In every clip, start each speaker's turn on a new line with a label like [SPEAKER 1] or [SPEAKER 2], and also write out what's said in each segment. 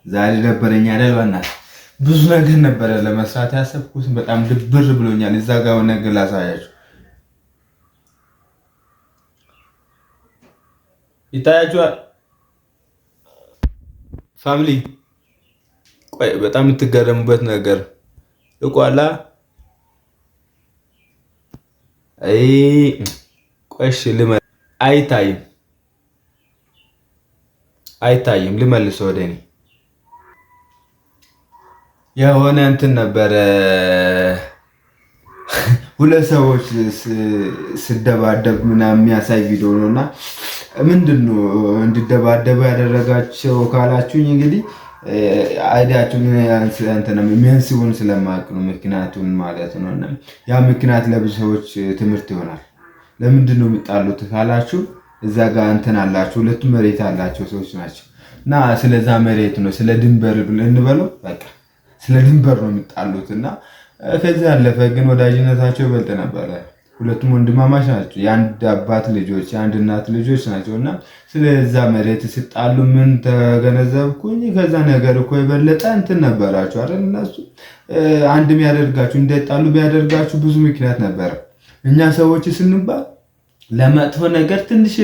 [SPEAKER 1] ዛሬ ነበረኝ አይደል? በእናትህ ብዙ ነገር ነበረ ለመስራት ያሰብኩት። በጣም ድብር ብሎኛል። እዛ ጋር ነገር ላሳያችሁ። ይታያችኋል ፋሚሊ። ቆይ በጣም የምትገረሙበት ነገር ልቋላ። ቆሽ አይታይም። ልመልስ ወደ እኔ የሆነ እንትን ነበረ። ሁለት ሰዎች ስደባደብ ምናምን የሚያሳይ ቪዲዮ ነው እና ምንድነው እንዲደባደቡ ያደረጋቸው ካላችሁኝ እንግዲህ አይዲያችሁን የሚያንስቡን ስለማያውቅ ነው። ምክንያቱን ማለት ነው። እና ያ ምክንያት ለብዙ ሰዎች ትምህርት ይሆናል። ለምንድን ነው የሚጣሉት ካላችሁ እዛ ጋር እንትን አላችሁ፣ ሁለቱም መሬት ያላቸው ሰዎች ናቸው እና ስለዛ መሬት ነው ስለ ድንበር እንበለው በቃ ስለ ድንበር ነው የሚጣሉት። እና ከዚህ ያለፈ ግን ወዳጅነታቸው ይበልጥ ነበረ። ሁለቱም ወንድማማች ናቸው። የአንድ አባት ልጆች፣ የአንድ እናት ልጆች ናቸው። እና ስለዛ መሬት ሲጣሉ ምን ተገነዘብኩኝ? ከዛ ነገር እኮ የበለጠ እንትን ነበራቸው አይደል? እነሱ አንድ የሚያደርጋችሁ እንዳይጣሉ ቢያደርጋችሁ ብዙ ምክንያት ነበረ። እኛ ሰዎች ስንባል ለመጥፎ ነገር ትንሽ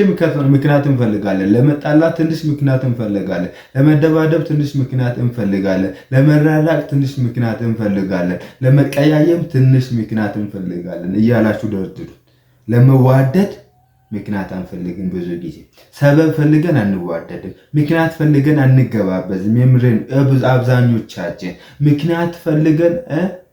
[SPEAKER 1] ምክንያት እንፈልጋለን። ለመጣላት ትንሽ ምክንያት እንፈልጋለን። ለመደባደብ ትንሽ ምክንያት እንፈልጋለን። ለመራራቅ ትንሽ ምክንያት እንፈልጋለን። ለመቀያየም ትንሽ ምክንያት እንፈልጋለን እያላችሁ ደርድሩ። ለመዋደድ ምክንያት አንፈልግም። ብዙ ጊዜ ሰበብ ፈልገን አንዋደድም። ምክንያት ፈልገን አንገባበዝም። የምሬን አብዛኞቻችን ምክንያት ፈልገን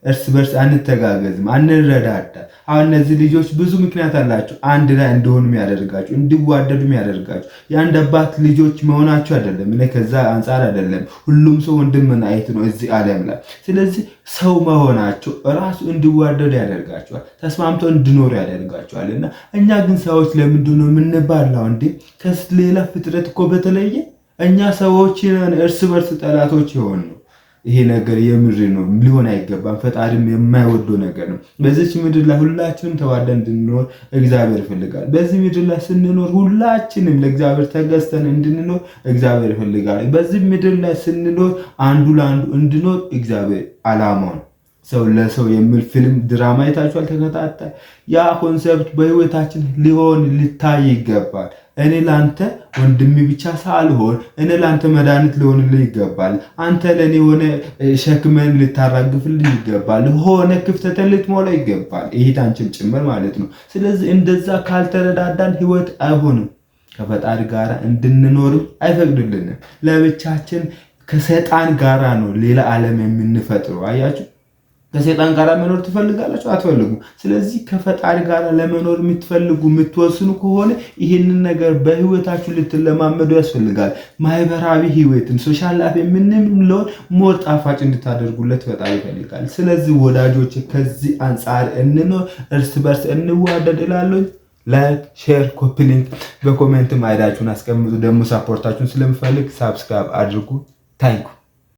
[SPEAKER 1] እርስ በርስ አንተጋገዝም፣ አንረዳዳ። አሁን እነዚህ ልጆች ብዙ ምክንያት አላቸው አንድ ላይ እንደሆኑ የሚያደርጋቸው፣ እንዲዋደዱ የሚያደርጋቸው። የአንድ አባት ልጆች መሆናቸው አይደለም፣ እኔ ከዛ አንጻር አይደለም። ሁሉም ሰው ወንድምና እህት ነው እዚህ ዓለም ላይ። ስለዚህ ሰው መሆናቸው ራሱ እንዲዋደዱ ያደርጋቸዋል፣ ተስማምተው እንዲኖሩ ያደርጋቸዋል። እና እኛ ግን ሰዎች ለምንድን ነው የምንባላው እንዴ? ከሌላ ፍጥረት እኮ በተለየ እኛ ሰዎች እርስ በርስ ጠላቶች የሆን ነው። ይሄ ነገር የምር ነው፣ ሊሆን አይገባም። ፈጣሪም የማይወደው ነገር ነው። በዚች ምድር ላይ ሁላችንም ተዋደን እንድንኖር እግዚአብሔር ይፈልጋል። በዚህ ምድር ላይ ስንኖር ሁላችንም ለእግዚአብሔር ተገዝተን እንድንኖር እግዚአብሔር ይፈልጋል። በዚህ ምድር ላይ ስንኖር አንዱ ለአንዱ እንድኖር እግዚአብሔር ዓላማው ነው። ሰው ለሰው የሚል ፊልም ድራማ አይታችኋል? ተከታታይ ያ ኮንሰፕት በህይወታችን ሊታይ ይገባል። እኔ ላንተ ወንድም ብቻ ሳልሆን እኔ ላንተ መድኃኒት ሊሆንልህ ይገባል። አንተ ለኔ ሆነ ሸክመን ልታራግፍልኝ ይገባል። ሆነ ክፍተትን ልትሞላ ይገባል። ይሄታችን ጭምር ማለት ነው። ስለዚህ እንደዛ ካልተረዳዳን ህይወት አይሆንም። ከፈጣሪ ጋር እንድንኖርም አይፈቅድልንም። ለብቻችን ከሰይጣን ጋራ ነው ሌላ ዓለም የምንፈጥረው። አያችሁ? ከሰይጣን ጋር መኖር ትፈልጋላችሁ? አትፈልጉም። ስለዚህ ከፈጣሪ ጋር ለመኖር የምትፈልጉ የምትወስኑ ከሆነ ይህንን ነገር በህይወታችሁ ልትለማመዱ ያስፈልጋል። ማህበራዊ ህይወትን ሶሻል ላይፍ የምንለውን ሞር ጣፋጭ እንድታደርጉለት ፈጣሪ ይፈልጋል። ስለዚህ ወዳጆች ከዚህ አንጻር እንኖር፣ እርስ በርስ እንዋደድ እላለሁ። ላይክ፣ ሼር፣ ኮፒ ሊንክ በኮሜንትም አይዳችሁን አስቀምጡ። ደግሞ ሳፖርታችሁን ስለምፈልግ ሳብስክራይብ አድርጉ። ታንኩ